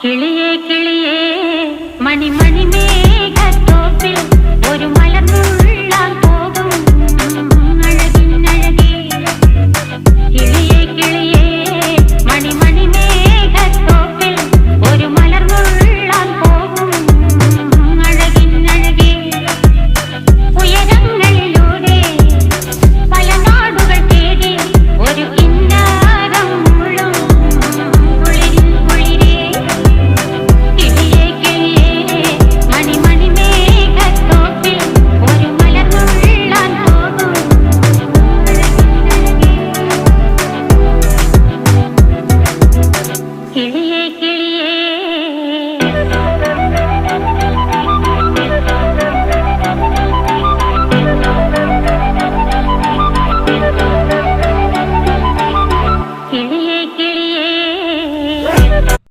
കിളിയേ കിളിയേ മണിമണി മേഘത്തോപ്പിൽ ഒരു മലർന്നുള്ളാൻ പോകും അഴകിനഴകേ. കിളിയേ കിളിയേ മണിമണി മേഘത്തോപ്പിൽ ഒരു മലർന്നുള്ളാൻ പോകും അഴകിനഴകേ. ഉയരങ്ങളിലൂടെ പല നാടുകൾ തേടി ഒരു കിന്നാരം മുള്ളും കുളിരിൻ കുളിരേ. കിളിയേ കിളിയേ മണിമണി മേഘത്തോപ്പിൽ ഒരു മലർന്നുള്ളാൻ പോകും അഴകിനഴകേ. കിളിയേ